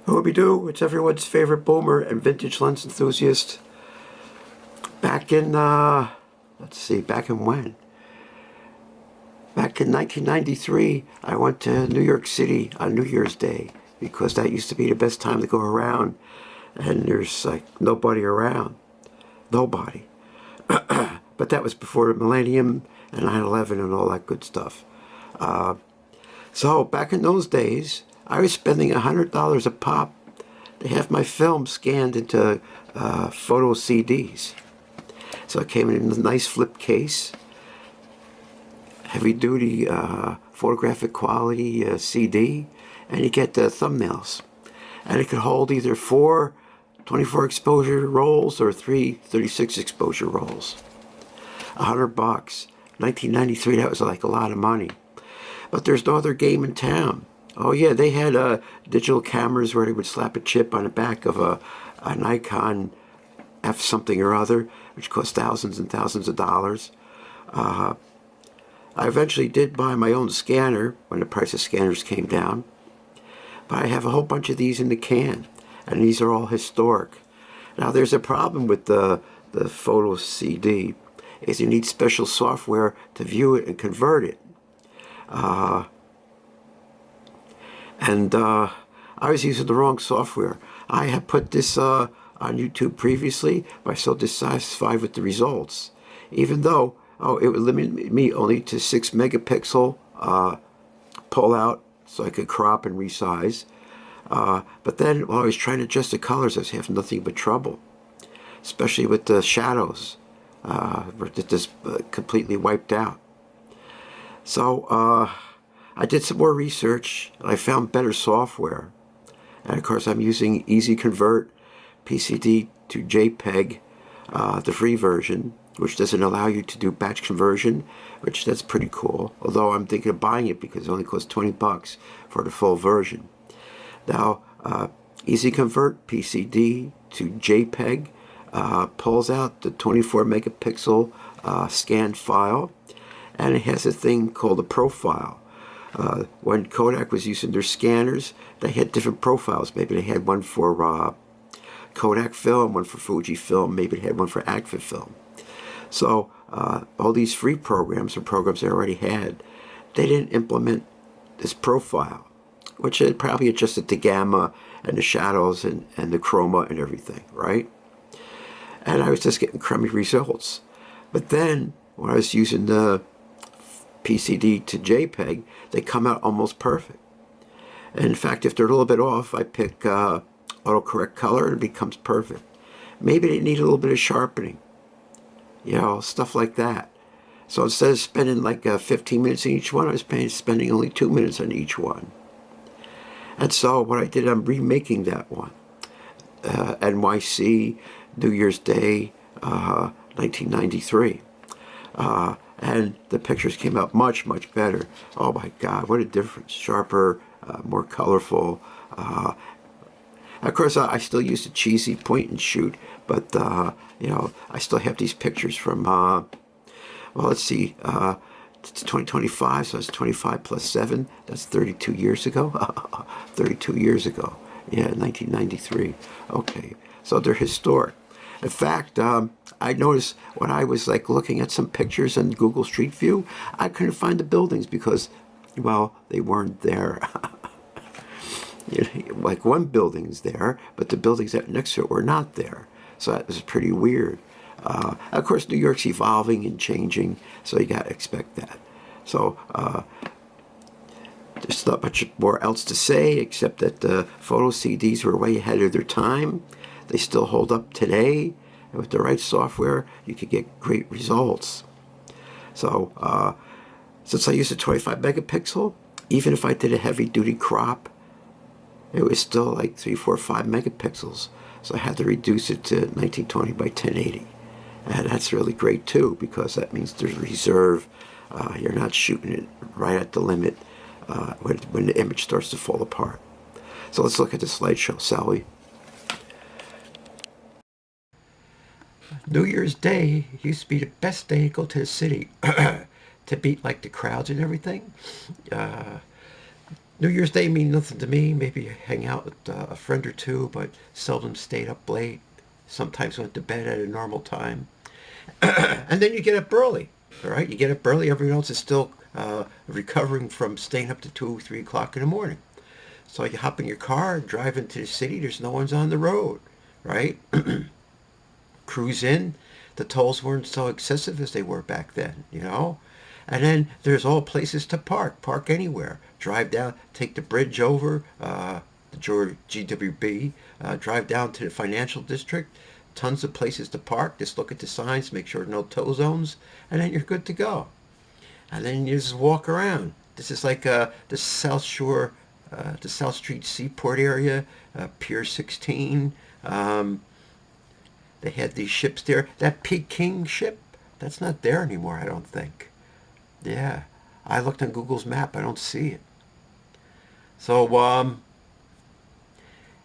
Hooby-doo, it's everyone's favorite boomer and vintage lens enthusiast. Back in, let's see, back in when? Back in 1993, I went to New York City on New Year's Day because that used to be the best time to go around, and there's like nobody around. Nobody. But that was before the millennium and 9/11 and all that good stuff. So back in those days, I was spending $100 a pop to have my film scanned into photo CDs. So it came in a nice flip case, heavy-duty photographic quality CD, and you get the thumbnails. And it could hold either 4 24 exposure rolls or 3 36 exposure rolls. $100. 1993, that was like a lot of money. But there's no other game in town. Oh yeah, they had digital cameras where they would slap a chip on the back of a Nikon F something or other, which cost thousands and thousands of dollars. I eventually did buy my own scanner when the price of scanners came down. But I have a whole bunch of these in the can, and these are all historic. Now there's a problem with the photo CD, is you need special software to view it and convert it. I was using the wrong software. I had put this on YouTube previously, but I was so dissatisfied with the results. Even though, it would limit me only to 6 megapixel pull out, so I could crop and resize. But then while I was trying to adjust the colors, I was having nothing but trouble, especially with the shadows, that just completely wiped out. So I did some more research, and I found better software. And of course, I'm using Easy Convert PCD to JPEG, the free version, which doesn't allow you to do batch conversion, which that's pretty cool. Although I'm thinking of buying it because it only costs $20 for the full version. Now, Easy Convert PCD to JPEG pulls out the 24 megapixel scanned file, and it has a thing called a profile. When Kodak was using their scanners, they had different profiles. Maybe they had one for Kodak film, one for Fuji film, maybe they had one for Agfa film. So all these free programs or programs they already had, they didn't implement this profile, which had probably adjusted the gamma and the shadows and the chroma and everything, right? And I was just getting crummy results. But then when I was using the PCD to JPEG, they come out almost perfect. And in fact, if they're a little bit off, I pick autocorrect color and it becomes perfect. Maybe they need a little bit of sharpening, stuff like that. So instead of spending like 15 minutes in each one, I was spending only 2 minutes on each one. And so what I did, I'm remaking that one. NYC, New Year's Day, 1993. And the pictures came out much, much better. Oh my God, what a difference. Sharper, more colorful. Of course, I still use the cheesy point and shoot, but, I still have these pictures from, let's see, it's 2025, so it's 25 plus 7. That's 32 years ago. 32 years ago. Yeah, 1993. Okay, so they're historic. In fact, I noticed when I was like looking at some pictures in Google Street View, I couldn't find the buildings because, they weren't there. Like one building's there, but the buildings that next to it were not there. So that was pretty weird. Of course, New York's evolving and changing, so you got to expect that. So there's not much more else to say except that the photo CDs were way ahead of their time. They still hold up today, and with the right software, you could get great results. So, since I used a 25 megapixel, even if I did a heavy-duty crop, it was still like 3, 4, 5 megapixels. So I had to reduce it to 1920 by 1080. And that's really great too, because that means there's reserve. You're not shooting it right at the limit when the image starts to fall apart. So let's look at the slideshow, shall we? New Year's Day used to be the best day to go to the city to beat like the crowds and everything. New Year's Day means nothing to me. Maybe hang out with a friend or two, but seldom stayed up late. Sometimes went to bed at a normal time. And then you get up early, all right? You get up early. Everyone else is still recovering from staying up to 2, 3 o'clock in the morning. So you hop in your car and drive into the city. There's no one's on the road, right? Cruise in. The tolls weren't so excessive as they were back then, you know? And then there's all places to park. Park anywhere. Drive down, take the bridge over, the GWB, drive down to the financial district. Tons of places to park. Just look at the signs, make sure no tow zones, and then you're good to go. And then you just walk around. This is like the South Shore, the South Street Seaport area, Pier 16. They had these ships there. That Peking ship, that's not there anymore, I don't think. Yeah, I looked on Google's map. I don't see it. So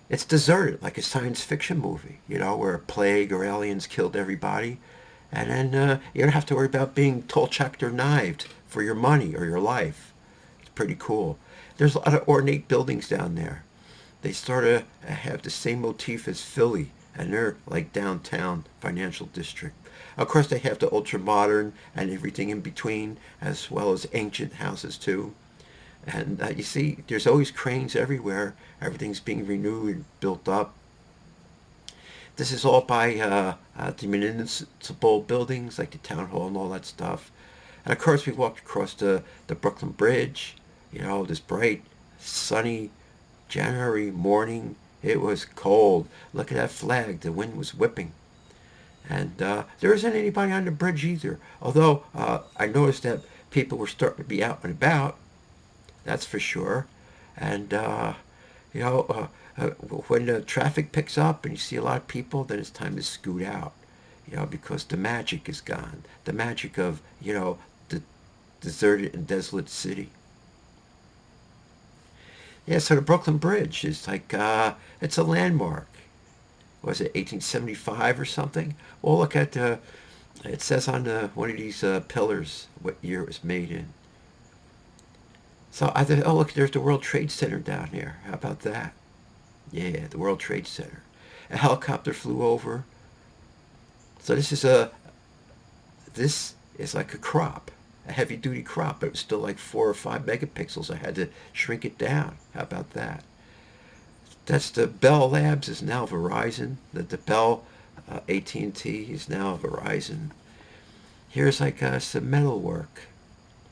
it's deserted, like a science fiction movie, you know, where a plague or aliens killed everybody. And then you don't have to worry about being tall-checked or knived for your money or your life. It's pretty cool. There's a lot of ornate buildings down there. They sort of have the same motif as Philly, and they're like downtown financial district. Of course, they have the ultra modern and everything in between, as well as ancient houses too. And you see, there's always cranes everywhere. Everything's being renewed, built up. This is all by the municipal buildings, like the town hall and all that stuff. And of course, we walked across the Brooklyn Bridge. You know, this bright, sunny January morning. It was cold. Look at that flag. The wind was whipping. And there isn't anybody on the bridge either. Although I noticed that people were starting to be out and about. That's for sure. And, you know, when the traffic picks up and you see a lot of people, then it's time to scoot out. You know, because the magic is gone. The magic of, you know, the deserted and desolate city. Yeah, so the Brooklyn Bridge is like, it's a landmark. Was it 1875 or something? Well, look at it says on one of these pillars what year it was made in. So I thought, oh, look, there's the World Trade Center down here. How about that? Yeah, the World Trade Center. A helicopter flew over. So this is like a crop, a heavy duty crop, but it was still like 4 or 5 megapixels. I had to shrink it down. How about that? That's the Bell Labs is now Verizon. The Bell AT&T is now Verizon. Here's like some metal work.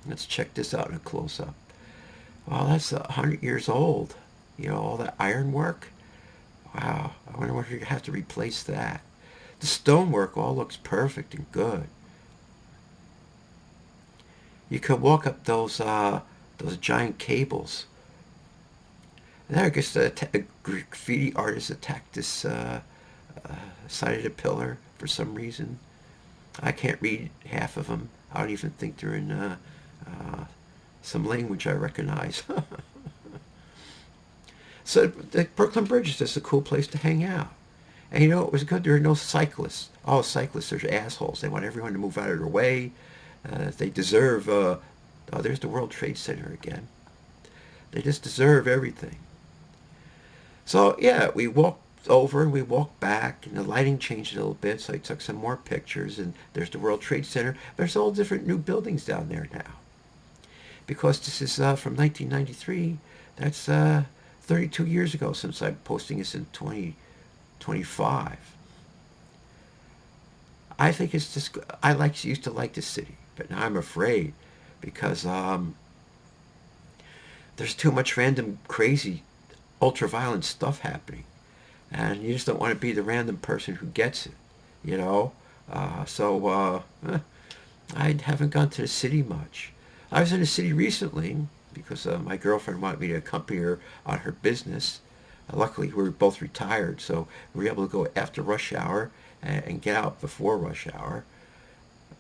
Let's check this out in a close-up. Wow, that's 100 years old. You know, all that iron work. Wow, I wonder what you have to replace that. The stonework all looks perfect and good. You could walk up those giant cables. And there, I guess a graffiti artist attacked this side of the pillar for some reason. I can't read half of them. I don't even think they're in some language I recognize. So the Brooklyn Bridge is just a cool place to hang out. And you know, it was good. There are no cyclists. All cyclists are assholes. They want everyone to move out of their way. They deserve, oh, there's the World Trade Center again. They just deserve everything. So yeah, we walked over and we walked back, and the lighting changed a little bit, so I took some more pictures, and there's the World Trade Center. There's all different new buildings down there now. Because this is from 1993, that's 32 years ago since I'm posting this in 2025. I think it's just, used to like this city, but now I'm afraid because there's too much random, crazy, ultra-violent stuff happening. And you just don't want to be the random person who gets it, you know? I haven't gone to the city much. I was in the city recently because my girlfriend wanted me to accompany her on her business. Luckily, we were both retired, so we were able to go after rush hour and get out before rush hour.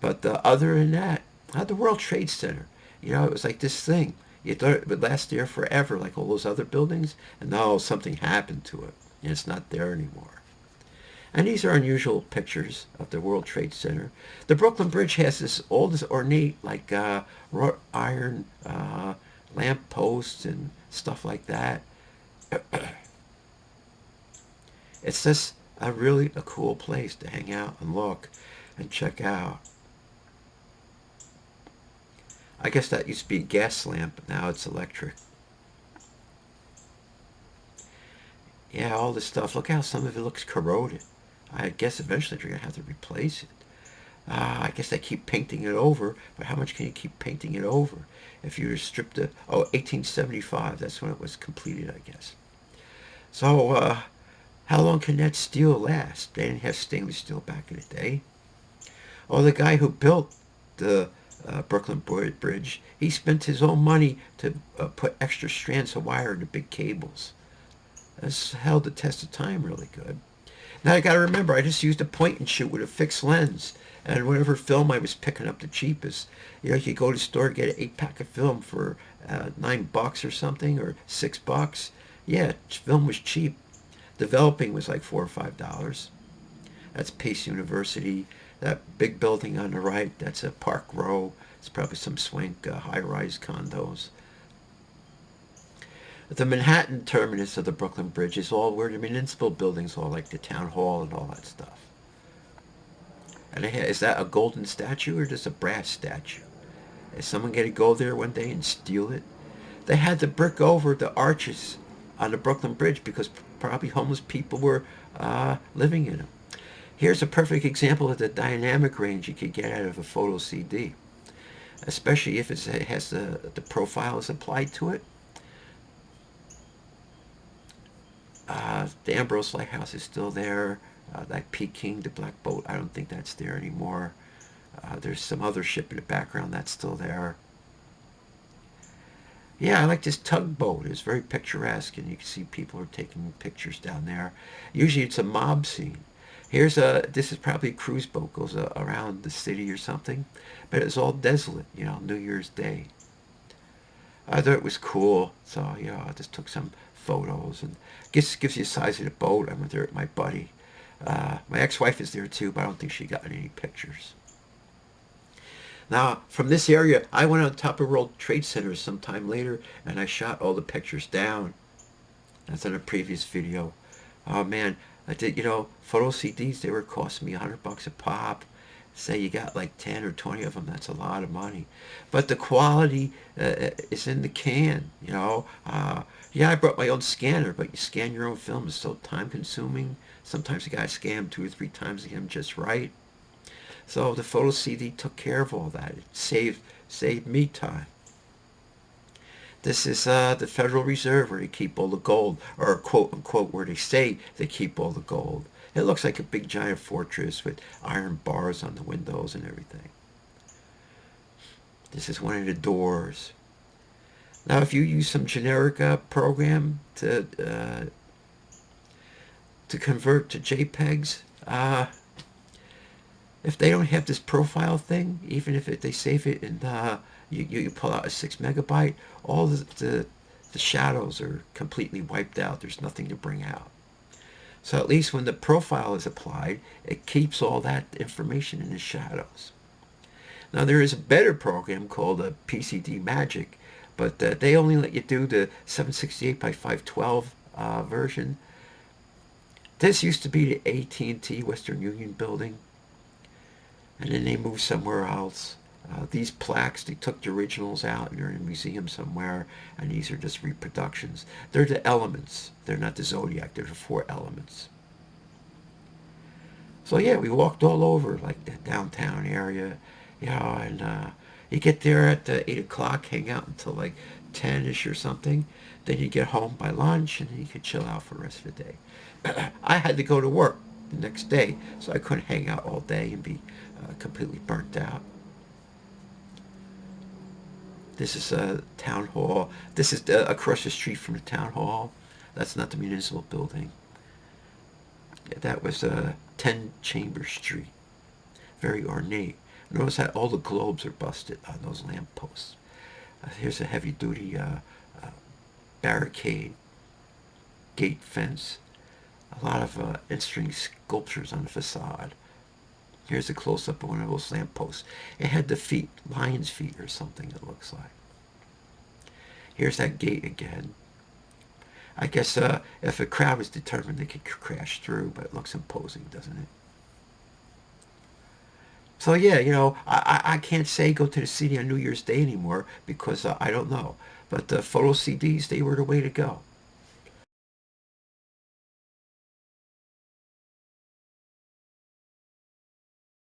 But other than that, the World Trade Center, you know, it was like this thing. You thought it would last there forever, like all those other buildings, and no, something happened to it, and it's not there anymore. And these are unusual pictures of the World Trade Center. The Brooklyn Bridge has all this ornate, like wrought iron lamp posts and stuff like that. It's just a cool place to hang out and look and check out. I guess that used to be a gas lamp, but now it's electric. Yeah, all this stuff. Look how some of it looks corroded. I guess eventually they're going to have to replace it. I guess they keep painting it over, but how much can you keep painting it over? If you stripped it, 1875, that's when it was completed, I guess. So, how long can that steel last? They didn't have stainless steel back in the day. Oh, the guy who built the Brooklyn Bridge, he spent his own money to put extra strands of wire into big cables. That's held the test of time really good. Now I got to remember, I just used a point and shoot with a fixed lens, and whatever film I was picking up the cheapest. You know, you could go to the store and get an 8-pack of film for $9 or something, or $6. Yeah, film was cheap. Developing was like $4 or $5. That's Pace University. That big building on the right, that's a Park Row. It's probably some swank high-rise condos. The Manhattan terminus of the Brooklyn Bridge is all where the municipal buildings are, like the town hall and all that stuff. And is that a golden statue or just a brass statue? Is someone going to go there one day and steal it? They had to brick over the arches on the Brooklyn Bridge because probably homeless people were living in them. Here's a perfect example of the dynamic range you could get out of a photo CD, especially if it has the profile is applied to it. The Ambrose Lighthouse is still there. That Peking, the black boat, I don't think that's there anymore. There's some other ship in the background that's still there. Yeah, I like this tugboat. It's very picturesque, and you can see people are taking pictures down there. Usually it's a mob scene. This is probably a cruise boat, goes around the city or something, but it's all desolate, you know, New Year's Day. I thought it was cool, so, you know, I just took some photos, and gives you the size of the boat. I went there with my buddy. My ex-wife is there too, but I don't think she got any pictures. Now, from this area, I went on top of World Trade Center sometime later, and I shot all the pictures down. That's in a previous video. Oh man, I did, you know, photo CDs, they were costing me $100 a pop. Say you got like 10 or 20 of them, that's a lot of money. But the quality is in the can, you know. Yeah, I brought my own scanner, but you scan your own film is so time consuming. Sometimes you gotta scan them 2 or 3 times to get them just right. So the photo CD took care of all that. It saved me time. This is the Federal Reserve, where they keep all the gold, or quote unquote where they say they keep all the gold. It looks like a big giant fortress with iron bars on the windows and everything. This is one of the doors. Now, if you use some generic program to convert to JPEGs, if they don't have this profile thing, even if they save it and you pull out a 6 megabyte, all the shadows are completely wiped out. There's nothing to bring out. So at least when the profile is applied, it keeps all that information in the shadows. Now there is a better program called a PCD Magic, but they only let you do the 768 by 512 version. This used to be the AT&T Western Union building, and then they moved somewhere else. These plaques, they took the originals out and they're in a museum somewhere, and these are just reproductions. They're the elements. They're not the zodiac. They're the 4 elements. So yeah, we walked all over, like the downtown area, you know, and you get there at 8 o'clock, hang out until like 10-ish or something. Then you get home by lunch, and then you could chill out for the rest of the day. I had to go to work the next day, so I couldn't hang out all day and be completely burnt out. This is a town hall. This is across the street from the town hall. That's not the municipal building. Yeah, that was 10 Chambers Street. Very ornate. Notice that all the globes are busted on those lampposts. Here's a heavy-duty barricade, gate fence. A lot of interesting sculptures on the facade. Here's a close-up of one of those lampposts. It had the feet, lion's feet or something, it looks like. Here's that gate again. I guess if a crowd is determined, they could crash through, but it looks imposing, doesn't it? So yeah, I can't say go to the city on New Year's Day anymore because I don't know. But the photo CDs, they were the way to go.